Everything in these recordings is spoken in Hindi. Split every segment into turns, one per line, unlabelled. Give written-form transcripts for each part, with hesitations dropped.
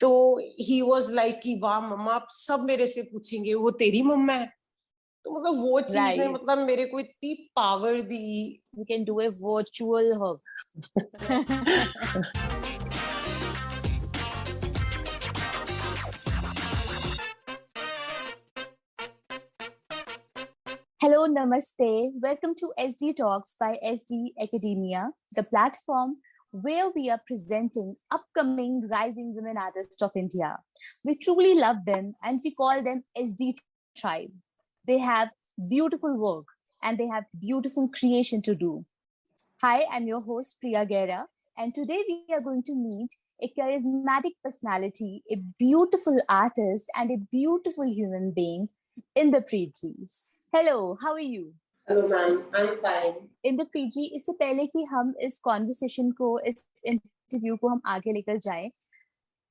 तो ही वाज लाइक कि वाह मम्मा आप सब मेरे से पूछेंगे वो तेरी मम्मा है। तो मतलब वो चीज ने
Right.
मतलब मेरे को इतनी power the.
You can do a virtual hug. Hello, Namaste. Welcome to SD Talks by SD Academia, the platform where we are presenting upcoming rising women artists of India. We truly love them and we call them SD Tribe. They have beautiful work and they have beautiful creation to do. Hi, I'm your host Priya Gera, and today we are going to meet a charismatic personality, a beautiful artist, and a beautiful human being, Inderpreet ji. Hello, how are you?
Hello ma'am, I am fine.
Indrapreet ji, इससे पहले कि हम इस कॉन्वर्सेशन को, इस इंटरव्यू को हम आगे लेकर जाएं,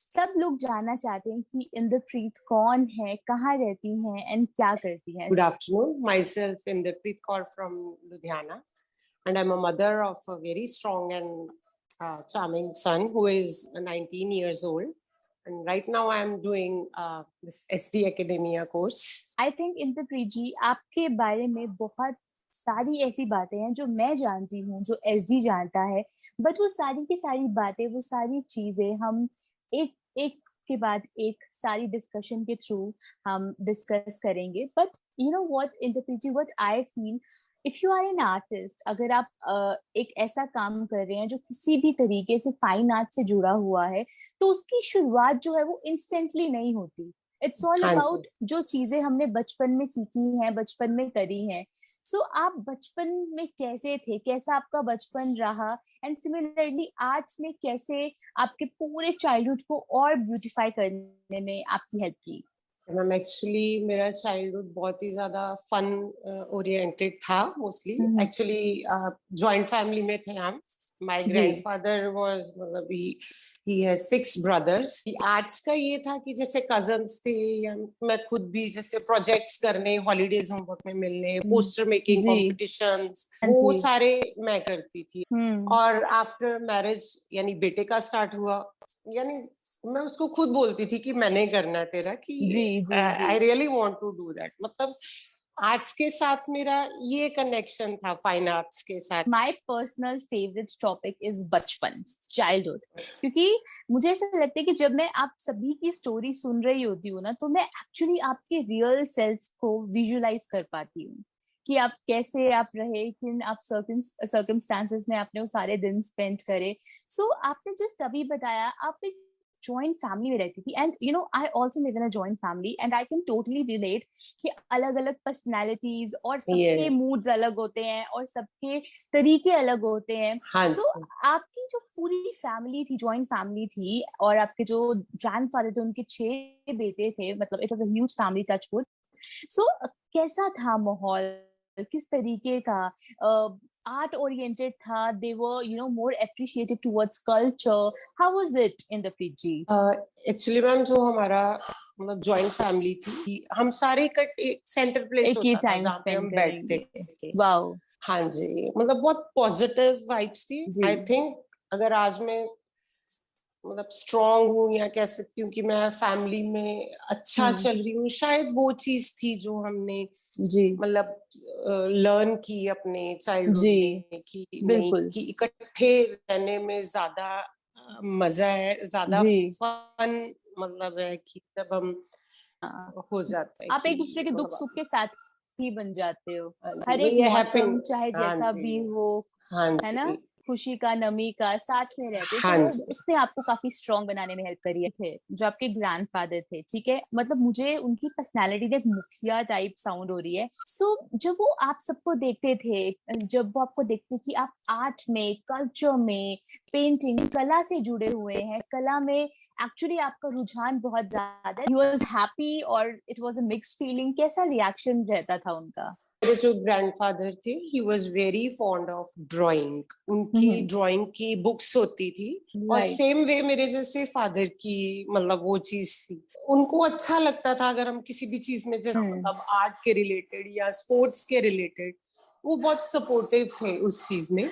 सब लोग जानना चाहते हैं कि इंद्रप्रीत कौन है, कहाँ रहती हैं एंड क्या करती हैं।
Good afternoon. Myself Inderpreet Kaur from Ludhiana, and I'm a mother of a very strong and charming son who is 19 years old. And right now I'm doing this SD Academia course.
I think Indrapreet ji, आपके बारे में बहुत सारी ऐसी बातें हैं जो मैं जानती हूँ, जो एसडी जानता है, बट वो सारी की सारी बातें, वो सारी चीजें हम एक एक के बाद एक सारी डिस्कशन के थ्रू हम डिस्कस करेंगे। But you know what Inderpreet ji, what I feel, if you are an artist, अगर आप एक ऐसा काम कर रहे हैं जो किसी भी तरीके से फाइन आर्ट से जुड़ा हुआ है, तो उसकी शुरुआत जो है वो इंस्टेंटली नहीं होती। इट्स ऑल
हाँ
अबाउट
जी।
जो चीजें हमने बचपन में सीखी हैं, बचपन में करी हैं। सो आप बचपन में कैसे थे, कैसा आपका बचपन रहा, एंड सिमिलरली आर्ट्स ने कैसे आपके पूरे चाइल्डहुड को और ब्यूटीफाई करने में आपकी हेल्प की?
मैम एक्चुअली मेरा चाइल्डहुड बहुत ही ज्यादा फन ओरिएंटेड था। मोस्टली एक्चुअली जॉइंट फैमिली में थे हम। My
ji.
ग्रैंडफादर वाज मतलब ही हैज 6 ब्रदर्स। आर्ट्स का ये था कि जैसे कजन्स थे या मैं खुद भी जैसे प्रोजेक्ट्स करने, हॉलीडेज होमवर्क में मिलने, पोस्टर मेकिंग
जी।
कॉम्पिटिशंस,
हाँ
वो
जी।
सारे मैं करती थी। और आफ्टर मैरिज यानी बेटे का स्टार्ट हुआ, यानी मैं उसको खुद बोलती थी कि मैंने करना है तेरा, कि
जी जी
आई
जी।
Really want to do that. मतलब आर्ट्स के साथ मेरा ये कनेक्शन था, फाइन आर्ट्स के साथ।
My personal favourite topic is बचपन, चाइल्डहुड, क्योंकि मुझे ऐसा लगता है कि जब मैं आप सभी की स्टोरी सुन रही होती हूँ ना, तो मैं एक्चुअली आपके रियल सेल्फ को विजुलाइज कर पाती हूँ कि आप कैसे आप रहे, किन आप सर्कमस्टांसेस में आपने वो सारे दिन स्पेंड करे। सो आपने जस्ट अभी बताया आप एक जॉइंट फैमिली में रहती थी, and you no I also live in a joint family and I can totally relate कि अलग अलग पर्सनैलिटीज और सबके मूड्स अलग होते हैं और सबके तरीके अलग होते हैं।
हाँ
सो आपकी जो पूरी फैमिली थी, जॉइंट फैमिली थी, और आपके जो ग्रैंडफादर थे उनके 6 बेटे थे, मतलब it was a huge family, touch wood. So कैसा था माहौल, किस तरीके का आर्ट ओरिएंटेड था? They were you know more appreciated towards culture, how was it in the PG?
Actually ma'am जो हमारा मतलब जॉइंट फैमिली थी, हम सारे एक सेंटर प्लेस
एक ही
होता था
टाइम
जहाँ पे
स्पेंड
हम बैठते
करेंगे।
थे।
वाओ।
हाँ जी, मतलब बहुत पॉजिटिव वाइब्स थी। आई थिंक अगर आज मैं मतलब स्ट्रॉन्ग हूँ या कह सकती हूँ कि मैं फैमिली में अच्छा चल रही हूँ, शायद वो चीज थी जो हमने मतलब लर्न की अपने चाइल्डहुड में, कि नहीं, कि इकट्ठे रहने में ज्यादा मजा है, ज्यादा फन मतलब है कि जब हम हो जाता है
आप
कि
एक दूसरे के दुख सुख के साथ ही बन जाते हो,
जी,
हर एक
ये
मौसम चाहे
हाँ
जैसा
जी,
भी हो,
हाँ
है ना,
जी,
खुशी का, नमी का, साथ में रहते। तो
हाँ
वो
जी।
उसने आपको काफी स्ट्रॉन्ग बनाने में हेल्प करी थे। जो आपके ग्रैंडफादर थे, ठीक है, मतलब मुझे उनकी पर्सनालिटी एक मुखिया टाइप साउंड हो रही है। सो जब वो आप सबको देखते थे, जब वो आपको देखते कि आप आर्ट में, कल्चर में, पेंटिंग, कला से जुड़े हुए हैं, कला में एक्चुअली आपका रुझान बहुत ज्यादा है, ही वाज हैप्पी और it was a mixed feeling, कैसा रिएक्शन रहता था उनका?
मेरे जो ग्रैंडफादर थे, he was very fond of drawing. उनकी ड्राइंग की बुक्स होती थी, और सेम वे मेरे जैसे फादर की मतलब वो चीज थी। उनको अच्छा लगता था अगर हम किसी भी चीज में, जैसे मतलब आर्ट के रिलेटेड या स्पोर्ट्स के रिलेटेड, वो बहुत सपोर्टिव थे उस चीज में।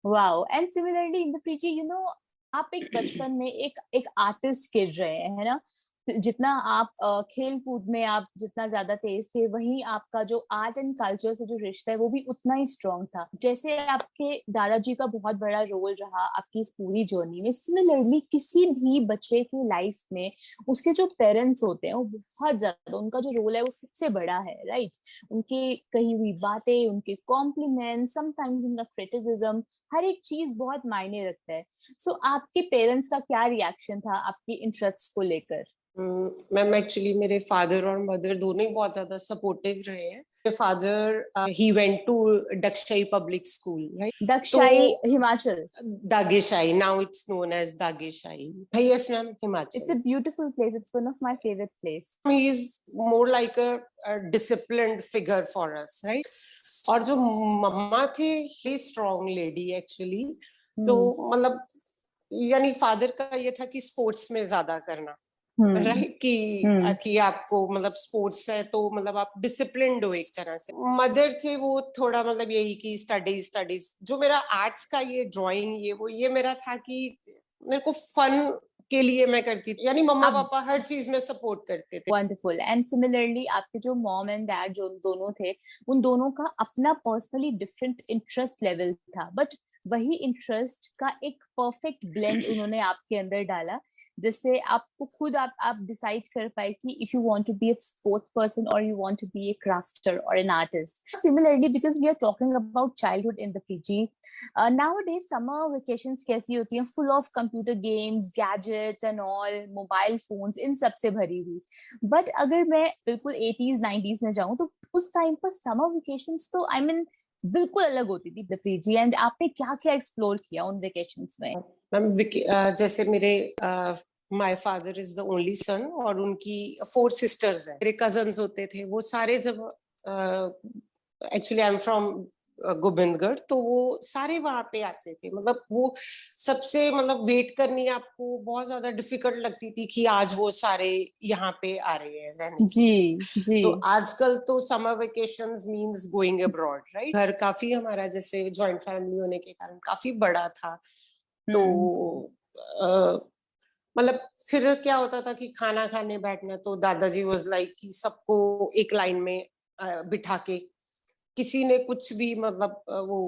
Wow. And similarly, in the preachy, you know, आप एक बचपन में एक आर्टिस्ट गिर रहे हैं, है ना? जितना आप खेल कूद में आप जितना ज्यादा तेज थे, वहीं आपका जो आर्ट एंड कल्चर से जो रिश्ता है वो भी उतना ही स्ट्रांग था। जैसे आपके दादाजी का बहुत बड़ा रोल रहा आपकी इस पूरी जर्नी में, सिमिलरली किसी भी बच्चे की लाइफ में उसके जो पेरेंट्स होते हैं वो बहुत ज्यादा, उनका जो रोल है वो सबसे बड़ा है, राइट? उनकी कही हुई बातें, उनके कॉम्प्लीमेंट, समटाइम्स उनका क्रिटिसिज्म, हर एक चीज बहुत मायने रखता है। सो आपके पेरेंट्स का क्या रिएक्शन था आपकी इंटरेस्ट को लेकर?
मैम एक्चुअली मेरे फादर और मदर दोनों ही बहुत ज्यादा सपोर्टिव रहे हैं। मेरे फादर ही went to Dagshai public school, right?
Dagshai Himachal?
Dagshai, now it's known as Dagshai. Yes ma'am,
It's a
Himachal.
beautiful place. It's one of my favorite place.
He is more like a disciplined figure for us, right? और जो मम्मा थे, ही स्ट्रॉन्ग लेडी एक्चुअली। तो मतलब यानी फादर का ये था कि स्पोर्ट्स में ज्यादा करना, राइट? कि आपको मतलब स्पोर्ट्स है तो मतलब आप डिसिप्लिन्ड हो एक तरह से। मदर थे वो थोड़ा मतलब यही कि स्टडीज स्टडीज। जो मेरा आर्ट्स का ये ड्राइंग ये मेरा था कि मेरे को फन के लिए मैं करती थी, यानी मम्मा पापा हर चीज में सपोर्ट करते थे।
वंडरफुल। एंड सिमिलरली आपके जो मॉम एंड डैड जो दोनों थे, उन दोनों का अपना पर्सनली डिफरेंट इंटरेस्ट लेवल था, बट वही इंटरेस्ट का एक परफेक्ट ब्लेंड उन्होंने आपके अंदर डाला, जिससे आपको खुद आप डिसाइड कर पाए कि if you want to be a sports person और you want to be a crafter और an artist. Similarly because we are talking about childhood in the PG, nowadays summer vacations कैसी होती हैं? Full of computer games, gadgets and all, mobile phones, इन सब से भरी हुई। बट अगर मैं बिल्कुल 80s 90s में जाऊं तो उस टाइम पर समर वेकेशंस तो आई मीन बिल्कुल अलग होती थी द पीजी। एंड आपने क्या क्या एक्सप्लोर किया उन वेकेशंस में?
मैम जैसे मेरे my father is the only son और उनकी 4 सिस्टर्स हैं। मेरे कजन्स होते थे वो सारे, जब actually I am from Govindgarh, तो वो सारे वहां पे आते थे। मतलब वो सबसे मतलब वेट करनी आपको बहुत ज्यादा डिफिकल्ट लगती थी कि आज वो सारे यहाँ पे आ रहे हैं रहने।
जी।
तो आजकल तो summer vacations means going abroad, right? घर काफी हमारा जैसे जॉइंट फैमिली होने के कारण काफी बड़ा था। तो मतलब फिर क्या होता था कि खाना खाने बैठना तो दादाजी वाज लाइक कि सबको एक लाइन में बिठा के, किसी ने कुछ भी मतलब वो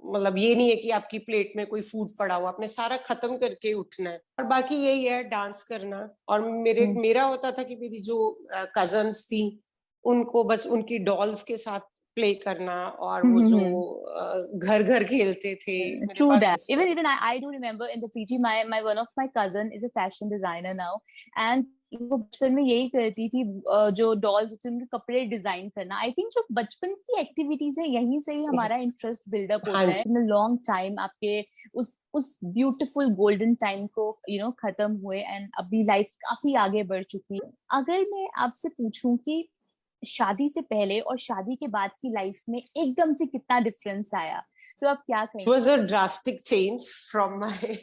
मतलब ये नहीं है कि आपकी प्लेट में कोई फूड पड़ा हुआ, आपने सारा खत्म करके उठना है। और बाकी यही है डांस करना। और मेरा होता था कि मेरी जो कजन्स थी उनको बस उनकी डॉल्स के साथ प्ले करना, और वो जो घर घर खेलते थे। मेरे
True
pass
that. Even I do remember in the PG, my one of my cousin is a fashion designer now, and वो बचपन में यही करती थी, जो डॉल्स होती थी उनके कपड़े डिजाइन करना। आई थिंक जो बचपन की एक्टिविटीज है यहीं से ही हमारा इंटरेस्ट बिल्डअप होता है। इन लॉन्ग टाइम आपके उस ब्यूटीफुल गोल्डन टाइम को खत्म हुए, एंड अभी लाइफ काफी आगे बढ़ चुकी है। अगर मैं आपसे पूछूं कि शादी से पहले और शादी के बाद की लाइफ में एकदम से कितना डिफरेंस आया, तो आप क्या कहेंगे?
It was a drastic change from my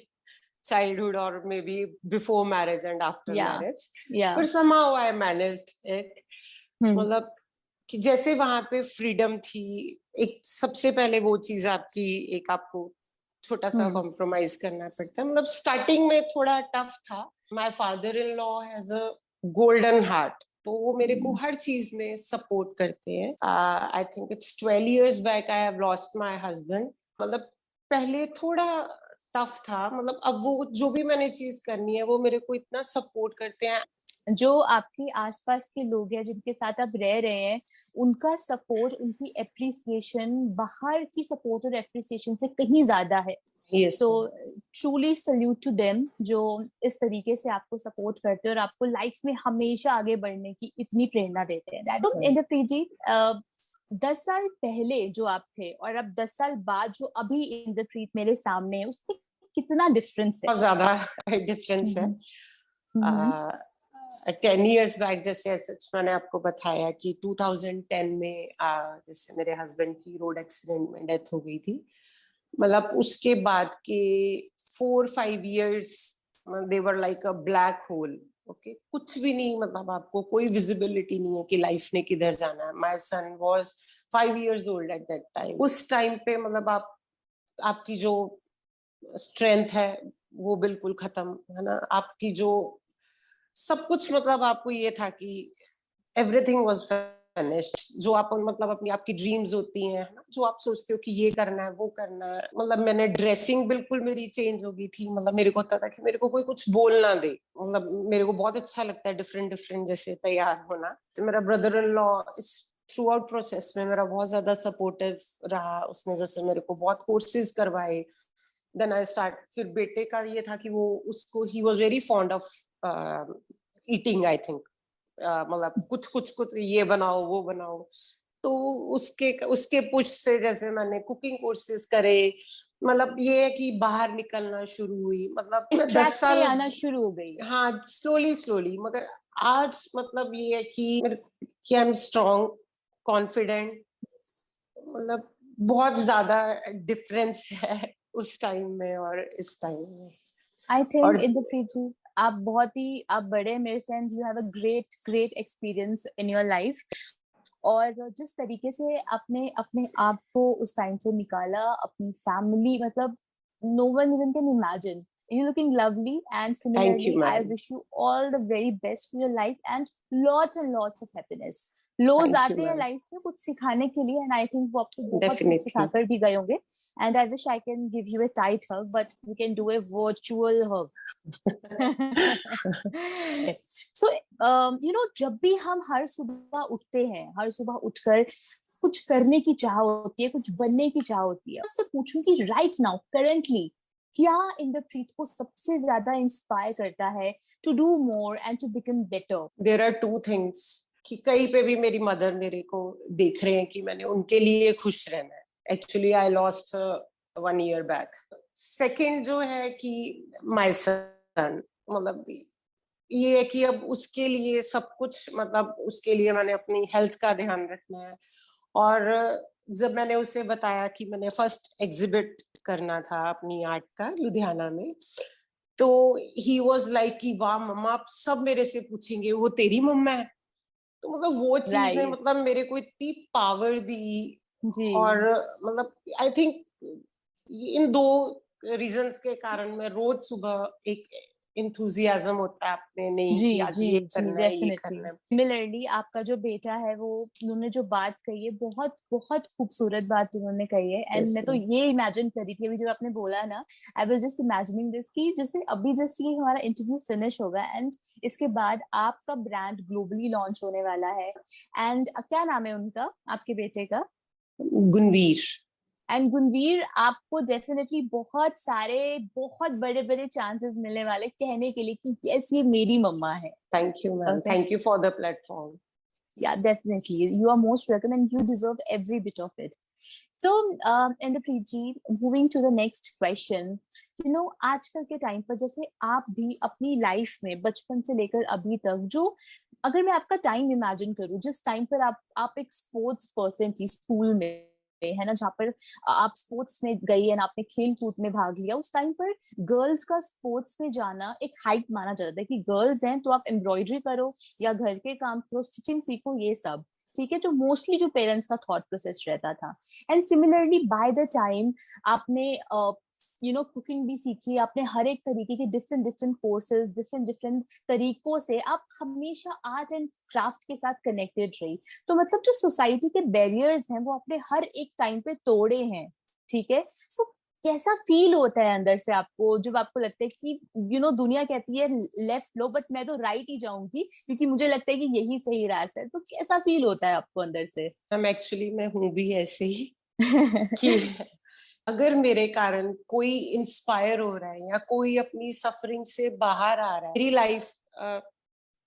childhood, or maybe before marriage and after marriage. But somehow I managed it. मतलब कि जैसे वहां पे फ्रीडम थी, एक सबसे पहले वो चीज आपकी, एक आपको छोटा सा कॉम्प्रोमाइज करना पड़ता है। मतलब स्टार्टिंग में थोड़ा टफ था। My father in law has a golden heart, तो वो मेरे को हर चीज में सपोर्ट करते हैं। I think it's 12 years back I have lost my husband. मतलब पहले थोड़ा टफ था, मतलब अब वो जो भी मैंने चीज करनी है वो मेरे को इतना सपोर्ट करते हैं।
जो आपके आसपास के लोग हैं जिनके साथ आप रह रहे हैं, उनका सपोर्ट, उनकी एप्रिसिएशन बाहर की सपोर्ट और एप्रिसिएशन से कहीं ज्यादा है। सो ट्रूली सल्यूट टू देम, जो इस तरीके से आपको सपोर्ट करते हैं और आपको लाइफ में हमेशा आगे बढ़ने की इतनी प्रेरणा देते हैं। तो इंद्रप्रीत जी, 10 साल पहले जो आप थे और अब 10 साल बाद जो अभी इंद्रप्रीत मेरे सामने है, उसमें कितना डिफरेंस है?
बहुत ज्यादा डिफरेंस है। 10 years बैक, जैसे मैंने आपको बताया कि 2010 में जैसे मेरे हस्बैंड की रोड एक्सीडेंट में डेथ हो गई थी। मतलब उसके बाद के 4-5 years they were like a black hole. Okay, कुछ भी नहीं, मतलब आपको कोई विजिबिलिटी नहीं है कि लाइफ ने किधर जाना है। My son was 5 years old at that time. उस टाइम पे मतलब आपकी जो स्ट्रेंथ है वो बिल्कुल खत्म, है ना। आपकी जो सब कुछ मतलब आपको ये था कि एवरीथिंग वाज फिनिश्ड। जो आप मतलब अपनी आपकी ड्रीम्स होती हैं, है ना, जो आप सोचते हो कि ये करना है वो करना है, मतलब मैंने ड्रेसिंग बिल्कुल मेरी चेंज हो गई थी। मतलब मेरे को होता था कि मेरे को कोई कुछ बोल ना दे, मतलब मेरे को बहुत अच्छा लगता है डिफरेंट डिफरेंट जैसे तैयार होना। तो मेरा ब्रदर इन लॉ इस थ्रू आउट प्रोसेस में मेरा बहुत ज्यादा सपोर्टिव रहा। उसने जैसे मेरे को बहुत कोर्सेज करवाए। देन आई स्टार्ट, फिर बेटे का ये था कि वो उसको he was very fond of eating, I think. मतलब कुछ कुछ कुछ ये बनाओ वो बनाओ, तो उसके उसके पुश से जैसे मैंने कुकिंग कोर्सेज करे। मतलब ये है कि बाहर निकलना शुरू हुई, मतलब
इस
मैं
ट्रैक
10
पे
साल
आना शुरू हो गई।
हाँ स्लोली स्लोली। मगर आज मतलब ये है कि आई एम स्ट्रॉन्ग, कॉन्फिडेंट, मतलब बहुत ज्यादा डिफरेंस है उस टाइम में और इस टाइम में।
आई
और
थिंक इंद्रप्रीत जी, आप बहुत ही आप बड़े मेरे से, and you have a great great experience in your life. और जिस तरीके से आपने अपने आप को उस टाइम से निकाला, अपनी फैमिली, मतलब no one even can imagine. You looking lovely, and
thank you
similarly I
ma'am.
Wish you all the very best for your life and lots of happiness. लोज
थैंक यू
आते हैं
मैम।
लाइफ में कुछ सिखाने के लिए, एंड आई थिंक वो आपको बहुत कुछ
डेफिनेटली।
सिखाकर भी गए होंगे। And I wish I can give you a tight hug, but we can do a virtual hug. So जब भी हम हर सुबह उठते हैं, हर सुबह उठकर कुछ करने की चाह होती है, कुछ बनने की चाह होती है, आपसे पूछूं कि राइट नाउ करेंटली क्या इंद्रप्रीत को सबसे ज्यादा इंस्पायर करता है to do more and to become better?
There are two things कि कहीं पे भी मेरी मदर मेरे को देख रहे हैं कि मैंने उनके लिए खुश रहना है। Actually I lost 1 year back. Second जो है कि माय सन, मतलब ये है कि अब उसके लिए सब कुछ, मतलब उसके लिए मैंने अपनी हेल्थ का ध्यान रखना है। और जब मैंने उसे बताया कि मैंने फर्स्ट एग्जिबिट करना था अपनी आर्ट का लुधियाना में, तो ही वाज लाइक कि वाह मम्मा, आप सब मेरे से पूछेंगे वो तेरी मम्मा है। तो मतलब वो चीज ने
राइट।
मतलब मेरे को इतनी पावर दी।
जी।
और मतलब आई थिंक इन दो रीजंस के कारण मैं रोज सुबह एक इंथुजियाज्म होता है अपने, नहीं
जी
कि आज
जी
ये
जी,
करना है ये
डेफिनेटली।
करना है।
सिमिलरली आपका जो बेटा है, वो उन्होंने जो बात कही है, बहुत बहुत खूबसूरत बात उन्होंने कही है। एंड
यस
मैं तो ये इमेजिन कर रही थी अभी जब आपने बोला ना, I was just imagining this कि जैसे अभी जस्ट ये हमारा इंटरव्यू फिनिश होगा एंड इसके बाद आपका ब्रांड ग्लोबली लॉन्च होने वाला है। एंड क्या नाम है उनका, आपके बेटे का?
गुणवीर।
एंड गुणवीर, आपको डेफिनेटली बहुत सारे बहुत बड़े बड़े चांसेस मिलने वाले कहने के लिए कि यस ये मेरी मम्मा है।
Thank you ma'am,
Okay.
Thank you for the platform.
Yeah, definitely. You are most welcome and you deserve every bit of it. So, Inderpreet ji, moving to the next question. आजकल के टाइम पर जैसे आप भी अपनी लाइफ में बचपन से लेकर अभी तक, जो अगर मैं आपका टाइम इमेजिन करूं, जिस टाइम पर आप एक स्पोर्ट्स पर्सन थी स्कूल में, है ना, जहाँ पर आप स्पोर्ट्स में गई एंड आपने खेल कूद में भाग लिया, उस टाइम पर गर्ल्स का स्पोर्ट्स में जाना एक हाइट माना जाता है कि गर्ल्स हैं तो आप एम्ब्रॉयडरी करो या घर के काम करो, स्टिचिंग सीखो, ये सब ठीक है, जो मोस्टली जो पेरेंट्स का थॉट प्रोसेस रहता था। And similarly by the time आपने कुकिंग भी सीखी, आपने हर एक तरीके के different different courses, different different तरीकों से आप हमेशा आर्ट एंड क्राफ्ट के साथ कनेक्टेड रही। तो मतलब जो सोसाइटी के बैरियर्स हैं वो आपने हर एक टाइम पे तोड़े हैं, ठीक है। सो कैसा फील होता है अंदर से आपको जब आपको लगता है कि दुनिया कहती है लेफ्ट लो, बट मैं तो राइट ही जाऊंगी क्योंकि मुझे लगता है कि यही सही रास्ता है। तो कैसा फील होता है आपको अंदर से?
मैम एक्चुअली मैं हूँ भी ऐसे ही कि अगर मेरे कारण कोई इंस्पायर हो रहा है या कोई अपनी सफरिंग से बाहर आ रहा है, मेरी लाइफ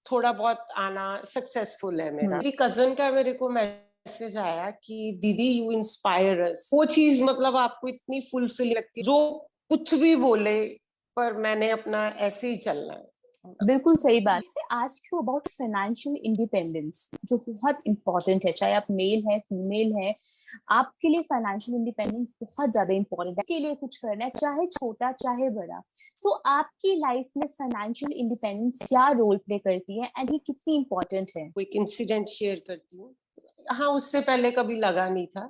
थोड़ा बहुत आना सक्सेसफुल है। मेरी कजन का मेरे को मैसेज आया कि दीदी यू इंस्पायर अस। वो चीज मतलब आपको इतनी फुलफिल लगती है, जो कुछ भी बोले पर मैंने अपना ऐसे ही चलना है।
बिल्कुल सही बात है। आज क्यों अबाउट फाइनेंशियल इंडिपेंडेंस, जो बहुत इंपॉर्टेंट है, चाहे आप मेल है फीमेल है, आपके लिए फाइनेंशियल इंडिपेंडेंस बहुत ज्यादा इंपॉर्टेंट है। के लिए कुछ करना है, चाहे छोटा चाहे बड़ा। तो आपकी लाइफ में फाइनेंशियल इंडिपेंडेंस क्या रोल प्ले करती है एंड ये कितनी इंपॉर्टेंट है?
कोई इंसिडेंट शेयर करती हूँ। हाँ, उससे पहले कभी लगा नहीं था।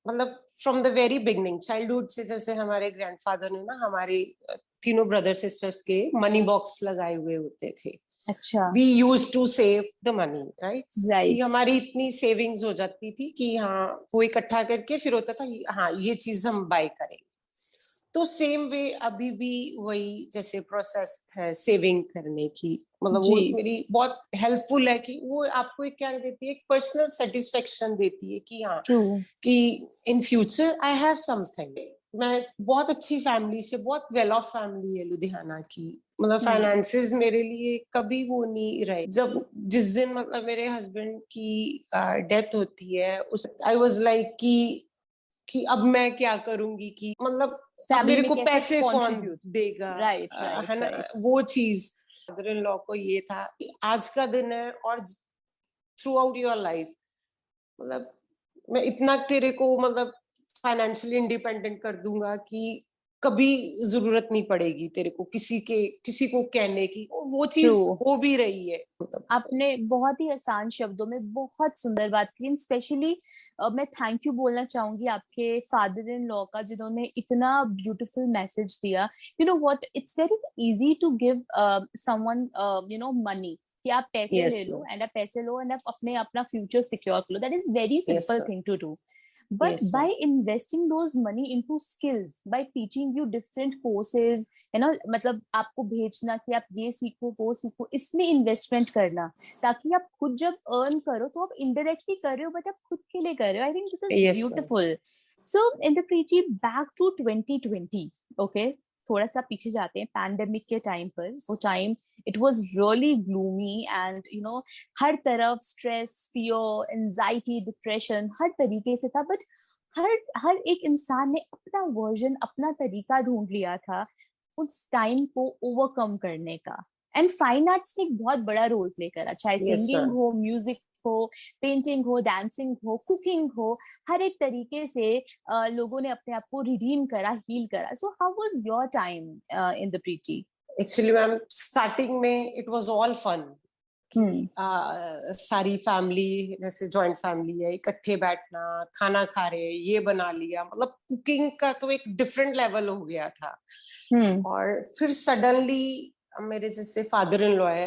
मतलब from the very beginning, childhood से, जैसे हमारे ग्रैंडफादर ने ना हमारे तीनों ब्रदर सिस्टर्स के मनी बॉक्स लगाए हुए होते थे.
अच्छा.
We use to save the money, right. कि
राइट.
हमारी इतनी सेविंग्स हो जाती थी कि हाँ वो इकट्ठा करके फिर होता था हाँ ये चीज हम बाय करेंगे. तो सेम वे अभी भी वही जैसे प्रोसेस है सेविंग करने की. मतलब वो
जी.
मेरी बहुत हेल्पफुल है कि वो आपको एक क्या देती है, एक पर्सनल सेटिस्फेक्शन देती है कि हाँ
ट्रू.
कि in future I have something. मैं बहुत अच्छी फैमिली से, बहुत वेल ऑफ फैमिली है लुधियाना की. मतलब फाइनेंसेस मेरे लिए कभी वो नहीं रहे. जब जिस दिन मतलब मेरे हस्बैंड की डेथ होती है उस आई वाज लाइक कि अब मैं क्या करूंगी, कि मतलब अब
फैमिली
मेरे
में
को
कैसे
पैसे कौन
कंट्रीब्यूट.
देगा.
राइट. राइट.
है ना.
राइट.
वो चीज मदर इन लॉ को ये था कि आज का दिन है और थ्रू आउट योर लाइफ मतलब मैं इतना तेरे को मतलब फाइनेंशियली इंडिपेंडेंट कर दूंगा कि कभी जरूरत नहीं पड़ेगी तेरे को किसी को कहने की. वो
ट्रू.
चीज हो भी रही है. मतलब
आपने बहुत ही आसान शब्दों में बहुत सुंदर बात की. स्पेशली मैं थैंक यू बोलना चाहूंगी आपके फादर इन लॉ का, जिन्होंने इतना ब्यूटीफुल मैसेज दिया. You know what, it's very easy to give someone you know money, कि आप पैसे ले
यस
लो
मैम.
एंड आप पैसे लो एंड आप अपने अपना फ्यूचर सिक्योर कर लो. That is very
yes
simple
ma'am.
Thing to do. But
yes
by
ma'am.
investing those money into skills, by teaching you different courses, है ना, मतलब आपको भेजना कि आप ये सीखो वो सीखो, इसमें इन्वेस्टमेंट करना, ताकि आप खुद जब अर्न करो तो आप इनडायरेक्टली कर रहे हो बट आप खुद के लिए कर रहे हो. I think this is
yes ma'am.
Beautiful. So Inderpreet ji, back to 2020. Okay, थोड़ा सा पीछे जाते हैं. पैंडेमिक के टाइम पर, वो time it was really gloomy and you know हर तरफ स्ट्रेस, फियर, एंजाइटी, डिप्रेशन हर तरीके से था. बट हर हर एक इंसान ने अपना वर्जन, अपना तरीका ढूंढ लिया था उस टाइम को ओवरकम करने का. एंड फाइन आर्ट्स ने एक बहुत बड़ा रोल प्ले करा, चाहे
यस
सिंगिंग
मैम.
हो, म्यूजिक हो, पेंटिंग हो, डांसिंग हो, कुकिंग हो. हर एक तरीके से लोगों ने अपने आप को रिडीम करा, हील करा. So how was your time in the pretty?
Actually ma'am starting में इट वाज ऑल फन कि सारी फैमिली जैसे जॉइंट फैमिली है, इकट्ठे बैठना, खाना खा रहे, ये बना लिया. मतलब कुकिंग का तो एक डिफरेंट लेवल हो गया था. और फिर सडनली मेरे जैसे फादर इन लॉ है,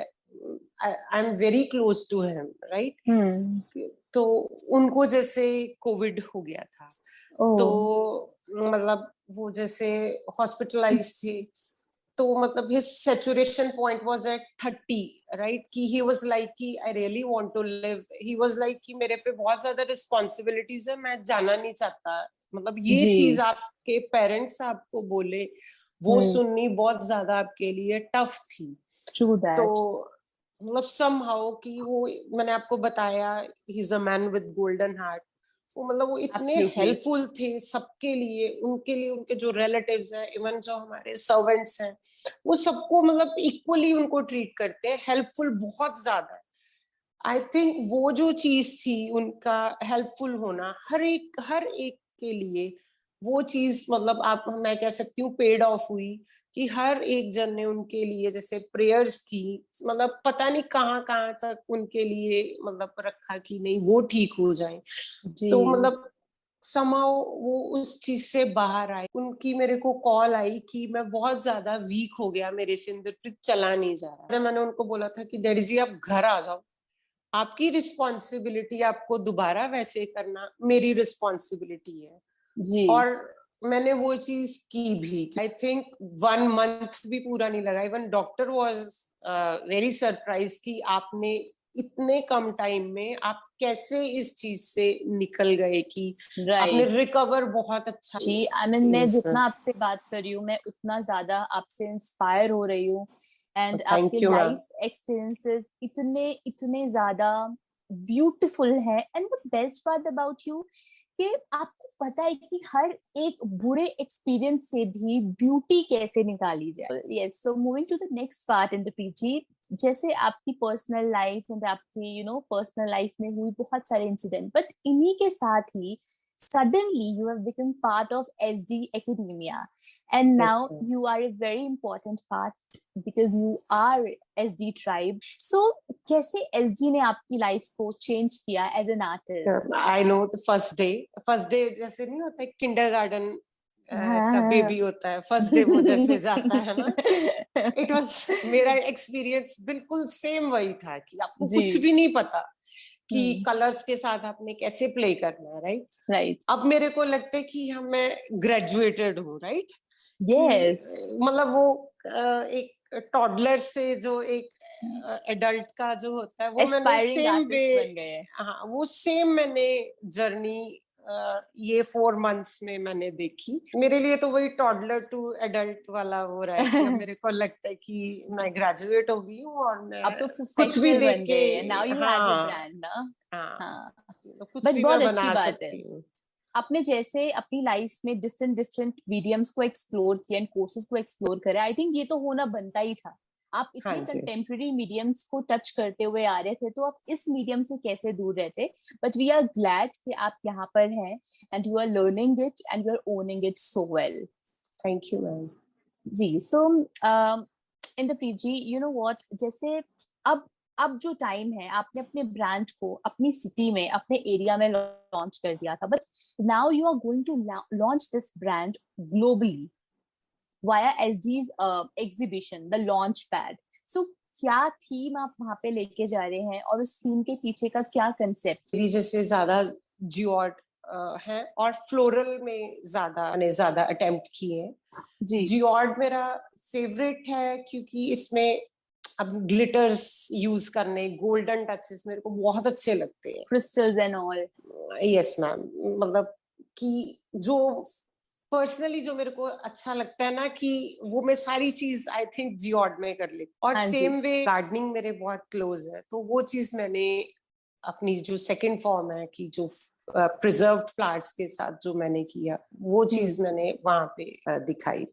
I am very close to him, right. तो उनको जैसे कोविड हो गया था. तो मतलब वो जैसे हॉस्पिटलाइज थी. तो मतलब his saturation point was at 30, right. कि he was like कि I really want to live. He was like कि मेरे पे बहुत ज्यादा responsibilities है, मैं जाना नहीं चाहता. मतलब ये चीज आपके पेरेंट्स आपको बोले वो सुननी बहुत ज्यादा आपके लिए टफ थी.
True
तो
that.
मतलब somehow कि वो मैंने आपको बताया he's a man with golden heart. वो मतलब वो इतने
Absolutely.
हेल्पफुल थे सबके लिए, उनके जो रिलेटिव्स हैं, इवन जो हमारे सर्वेंट्स हैं, वो सबको मतलब इक्वली उनको ट्रीट करते हैं. हेल्पफुल बहुत ज्यादा है. आई थिंक वो जो चीज थी उनका हेल्पफुल होना हर एक के लिए, वो चीज मतलब आप मैं कह सकती हूँ पेड ऑफ हुई. कि हर एक जन ने उनके लिए जैसे प्रेयर्स की, मतलब पता नहीं कहाँ कहाँ तक उनके लिए मतलब रखा कि नहीं वो ठीक हो जाए. तो मतलब समाओ वो उस चीज से बाहर आए. उनकी मेरे को कॉल आई कि मैं बहुत ज्यादा वीक हो गया, मेरे से इंद्रप्रीत चला नहीं जा रहा. मैंने उनको बोला था कि डैडी जी आप घर आ जाओ, आपकी रिस्पॉन्सिबिलिटी आपको दोबारा वैसे करना मेरी रिस्पॉन्सिबिलिटी है.
जी.
और मैंने वो चीज की भी. आई थिंक 1 मंथ भी पूरा नहीं लगा. Even doctor was very surprise कि आपने इतने कम टाइम में आप कैसे इस चीज से निकल गए, कि आपने रिकवर बहुत अच्छा.
जी, आई मीन मैं जितना आपसे बात कर रही हूँ मैं उतना ज्यादा आपसे इंस्पायर हो रही हूँ. एंड आपके लाइफ एक्सपीरियंसेस इतने इतने ज्यादा ब्यूटीफुल है. And the best part about you कि आपको पता है कि हर एक बुरे एक्सपीरियंस से भी ब्यूटी कैसे निकाली जाए. Yes, so moving to the next part in the PG. जैसे आपकी पर्सनल लाइफ एंड आपकी पर्सनल लाइफ में हुई बहुत सारे इंसिडेंट, बट इन्हीं के साथ ही suddenly you have become part of SD Academia, and
Yes,
now
ma'am.
you are a very important part because you are SD tribe. So कैसे SD ने आपकी लाइफ को चेंज किया as an artist?
I know the first day जैसे नहीं होता है किंडरगार्टन का बेबी होता है, फर्स्ट डे वो जैसे जाता है ना, इट वाज मेरा एक्सपीरियंस बिल्कुल सेम वही था कि आपको
जी।
कुछ भी नहीं पता कि कलर्स के साथ आपने कैसे प्ले करना है, राइट?
राइट।
अब मेरे को लगता है कि मैं ग्रेजुएटेड हूँ, राइट?
यस।
मतलब वो एक टॉडलर से जो एक एडल्ट का जो होता है वो मैंने
एस्पायरिंग
सेम
आर्टिस्ट
वे,
बन गए।
हाँ वो सेम मैंने जर्नी ये 4 months में मैंने देखी। मेरे लिए तो वही टॉडलर टू एडल्ट वाला हो रहा है कि अब मेरे को लगता है कि मैं ग्रेजुएट हो गई हूँ और मैं
अब तो
कुछ भी
प्रोफेशनल
देख
बन
के,
गए, नाउ यू हैव योर
हाँ
ब्रांड ना।
हाँ,
हाँ,
तो कुछ
बट
भी
बहुत
मैं
अच्छी
बना
बात है।
सकती हूँ।
आपने जैसे अपनी लाइफ में डिफरेंट डिफरेंट मीडियम्स को एक्सप्लोर किया एंड कोर्सेज को एक्सप्लोर करा, आई थिंक ये तो होना बनता ही था। आप
हाँ
इतने
जी।
कंटेम्प्रेरी मीडियम्स को टच करते हुए आ रहे थे, तो आप इस मीडियम से कैसे दूर रहते? बट वी आर ग्लैड कि आप यहाँ पर हैं and you are learning it and you are owning it so well.
Thank you ma'am.
जी, so Inderpreet ji, you know what, जैसे अब जो टाइम है, आपने अपने ब्रांड को अपनी सिटी में, अपने एरिया में लॉन्च कर दिया था, but now you are going to launch this brand globally via SD's exhibition, the launch pad. So क्या थीम आप वहां पे लेके जा रहे हैं और उस थीम के पीछे का क्या कंसेप्ट?
जैसे ज्यादा जियोड है और फ्लोरल में ज्यादा अटेम्प्ट किए हैं।
जी।
जियोड मेरा फेवरेट है क्योंकि इसमें अब ग्लिटर्स यूज करने, गोल्डन टचेस मेरे को बहुत अच्छे लगते हैं,
crystals and all.
Yes ma'am. मतलब कि जो पर्सनली जो मेरे को अच्छा लगता है ना कि वो मैं सारी चीज आई थिंक जियोड में कर लेती, और
हाँ जी।
सेम वे गार्डनिंग मेरे बहुत क्लोज है, तो वो चीज मैंने अपनी जो सेकंड फॉर्म है कि जो प्रिजर्व्ड फ्लावर्स के साथ जो मैंने किया, वो चीज मैंने वहां पे दिखाई।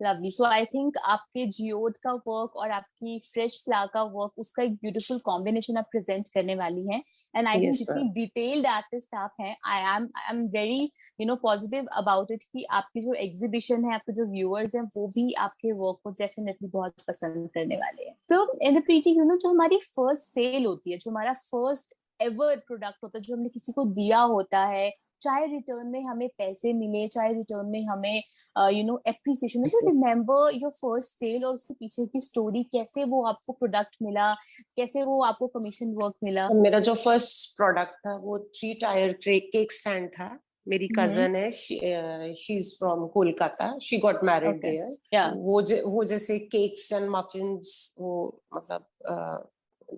लवली। सो आई थिंक आपके जियोड का वर्क और आपकी फ्रेश फ्लावर का वर्क, उसका एक ब्यूटीफुल कॉम्बिनेशन आप प्रेजेंट करने वाली हैं। एंड आई थिंक
Yes,
जितनी
ma'am.
डिटेल्ड आर्टिस्ट आप हैं, आई am very positive about it कि आपकी जो एग्जीबिशन है, आपके जो व्यूअर्स हैं, वो भी आपके वर्क को डेफिनेटली बहुत पसंद करने वाले हैं। सो इंद्रप्रीत जी, जो हमारी फर्स्ट सेल होती है, जो हमारा फर्स्ट एवर प्रोडक्ट होता है, जो हमने किसी को दिया होता है, चाहे रिटर्न में हमें पैसे मिले, चाहे रिटर्न में हमें appreciation, do you remember your first sale और उसके पीछे की स्टोरी? कैसे वो आपको प्रोडक्ट मिला, कैसे वो आपको कमीशन वर्क मिला?
मेरा जो फर्स्ट प्रोडक्ट था वो 3 टायर केक स्टैंड था। मेरी कजन है, she is from Kolkata, she got married there. वो जैसे केक्स एंड मफिन्स, वो मतलब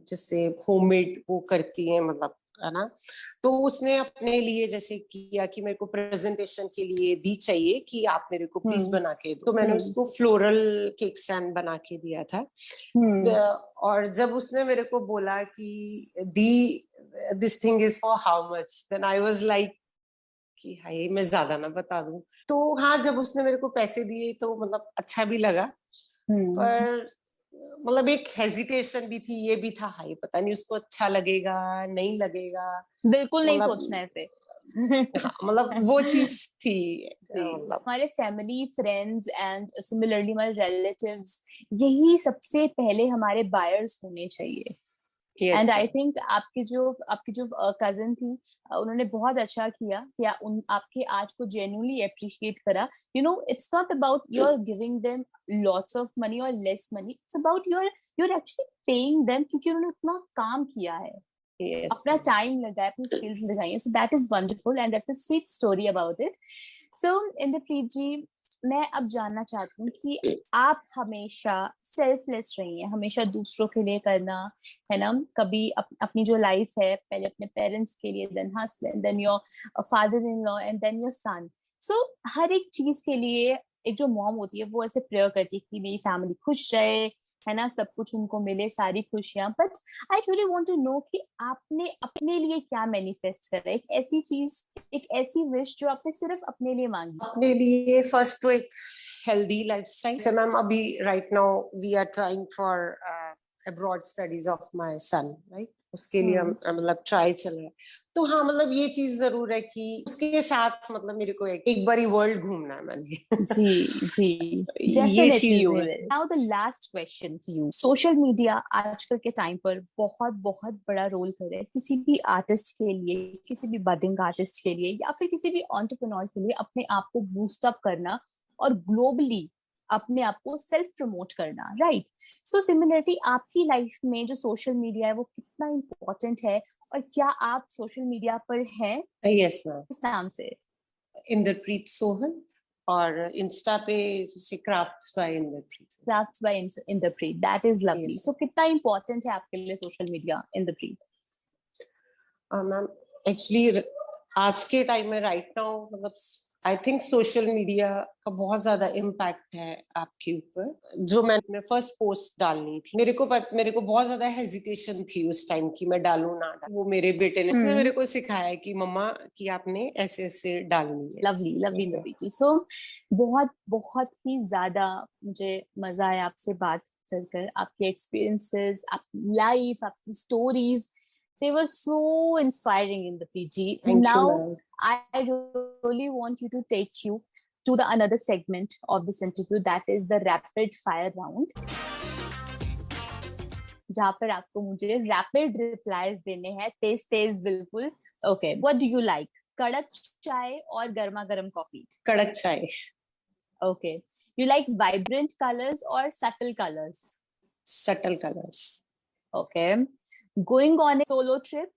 जैसे होममेड वो करती है, मतलब है ना। तो उसने अपने लिए जैसे किया कि मेरे को प्रेजेंटेशन के लिए दी चाहिए कि आप मेरे को प्लीज बना के दो, तो मैंने उसको फ्लोरल केक स्टैंड बना के दिया था। और जब उसने मेरे को बोला कि this thing is for how much, then I was like कि हाय मैं ज्यादा ना बता दूं। तो हाँ, जब उसने मेरे को पैसे दिए तो मतलब अच्छा भी लगा, पर मतलब एक हेजिटेशन भी थी, ये भी था हाय पता नहीं उसको अच्छा लगेगा नहीं लगेगा,
बिल्कुल नहीं
मतलब
सोचना है ऐसे।
हाँ, मतलब वो चीज थी। मतलब
हमारे फैमिली, फ्रेंड्स एंड सिमिलरली हमारे रिलेटिव्स, यही सबसे पहले हमारे बायर्स होने चाहिए। एंड आई थिंक आपकी जो कजन थी, उन्होंने बहुत अच्छा किया कि आपके आर्ट को जेन्युइनली अप्रिशिएट करा। It's not about you are giving them lots of money और less money, it's about you are actually paying them, क्योंकि उन्होंने उतना काम किया है, अपना टाइम लगाया, अपनी स्किल्स लगाई है। So that is wonderful and that's a sweet story about it. So Inderpreet ji, मैं अब जानना चाहती हूँ कि आप हमेशा सेल्फलेस रही हैं, हमेशा दूसरों के लिए करना, है ना। कभी अपनी जो लाइफ है, पहले अपने पेरेंट्स के लिए, then husband, then your father in law and then your son. So हर एक चीज के लिए एक जो मॉम होती है वो ऐसे प्रेयर करती है कि मेरी फैमिली खुश रहे, है ना, सब कुछ उनको मिले, सारी खुशियां। But I really want to know कि आपने अपने लिए क्या मैनिफेस्ट करा, एक ऐसी चीज, एक ऐसी विश जो आपने सिर्फ अपने लिए मांगी।
अपने लिए फर्स्ट तो एक हेल्दी लाइफस्टाइल। जैसे मैम अभी right now we are trying for abroad studies of my son, right. उसके लिए हम मतलब ट्राई चल रहा है। तो हाँ, मतलब ये चीज जरूर है कि उसके साथ मतलब मेरे को एक बार ही वर्ल्ड घूमना है मैंने।
जी जी,
ये
definitely
चीज
you
है।
will. Now the last question to you. Social media आजकल के टाइम पर बहुत बहुत बड़ा रोल कर रहा है किसी भी आर्टिस्ट के लिए, किसी भी बडिंग आर्टिस्ट के लिए, या फिर किसी भी एंटरप्रेन्योर के लिए अपने आप को बूस्ट अप करना और ग्लोबली अपने आप को सेल्फ प्रमोट करना, राइट? सो सिमिलरली आपकी लाइफ में जो सोशल मीडिया है वो कितना इम्पोर्टेंट है, और क्या आप सोशल मीडिया पर हैं?
यस मैम,
किस नाम से?
इंद्रप्रीत सोहन, और इंस्टा पे जैसे crafts by Inderpreet.
Crafts by Inderpreet. That is lovely.
Yes.
So कितना important है आपके लिए social media, Inderpreet?
Ma'am actually आज के टाइम में राइट नाउ मतलब आई थिंक सोशल मीडिया का बहुत ज्यादा इम्पैक्ट है आपके ऊपर। जो मैंने फर्स्ट पोस्ट डालनी थी, मेरे को बहुत ज्यादा हेजिटेशन थी उस टाइम की मैं डालूं ना डालूं। वो मेरे बेटे ने उसने मेरे को सिखाया कि मम्मा कि आपने ऐसे ऐसे डालनी है।
लवली लवली इंद्रप्रीत जी। सो बहुत बहुत ही ज्यादा मुझे मजा आया आपसे बात कर आपके एक्सपीरियंसेस, आपकी लाइफ, आपकी stories, they were so inspiring, Inderpreet ji.
Thank you,
Now
ma'am.
I really want you to take you to the another segment of this interview, that is the rapid fire round, जहाँ पर आपको मुझे रैपिड रिप्लाईज देने हैं, तेज तेज बिल्कुल। Okay, what do you like, कड़क चाय और गर्मा गर्म कॉफी?
कड़क चाय।
Okay, you like vibrant colours और subtle colours?
Subtle colours.
Okay, going on a solo trip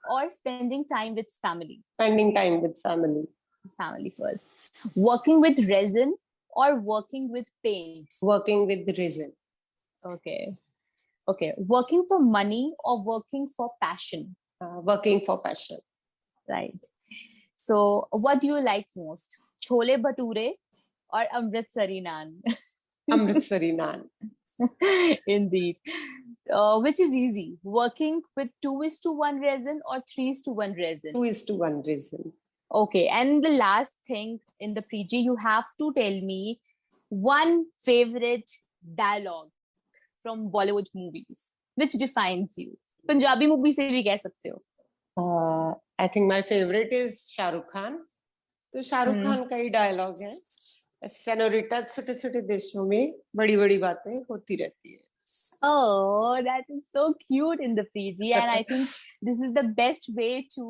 और spending time with family?
Spending time with family.
Family first. Working with resin और working with paints?
Working with resin.
Okay okay, working for money और working for passion?
Working for passion.
Right. So, what do you like most? Chole bhature और अमृतसरी नान?
अमृतसरी नान।
Indeed. Which is easy? Working with 2:1 resin or 3:1 resin?
2:1 resin.
Okay. And the last thing in the pre-G, you have to tell me one favorite dialogue from Bollywood movies which defines you. Punjabi movie से भी कह सकते हो.
I think my favorite is Shahrukh Khan. तो शाहरुख खान का ही डायलॉग है, सेनोरिटा छोटे छोटे देशों में बड़ी बड़ी बातें होती रहती है।
Oh, that is so cute in the PG, and I think this is the best way to,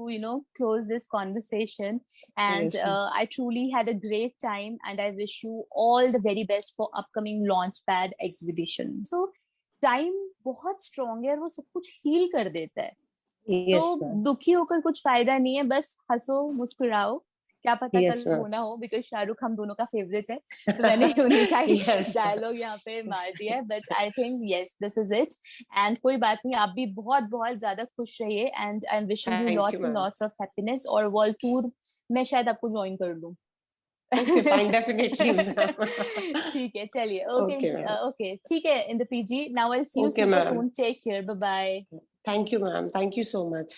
close this conversation. And
Yes.
I truly had a great time, and I wish you all the very best for upcoming Launchpad exhibition. So, time बहुत strong है और वो सब कुछ heal कर देता है।
Yes,
तो
ma'am.
दुखी होकर कुछ फायदा नहीं है, बस हंसो मुस्कुराओ, क्या पता
Yes,
कल
ma'am.
होना हो, बिकॉज शाहरुख हम दोनों का फेवरेट है, तो मैंने उन्हीं का ही
Yes.
डायलॉग यहाँ पे मार दिया है। But I think yes, this is it, and कोई बात नहीं, आप भी बहुत बहुत ज्यादा खुश रहिए, and I am wishing you
Thank
lots
you,
and
ma'am.
Lots of happiness, और वर्ल्ड टूर मैं शायद आपको ज्वाइन कर लूं।
Okay, fine, definitely, ma'am.
ठीक है, चलिए, ओके
Okay, ma'am.
ओके, ठीक है in the PG. Now I see you
Okay,
super
ma'am.
Soon, take care, bye bye.
Thank you, ma'am. Thank you so much.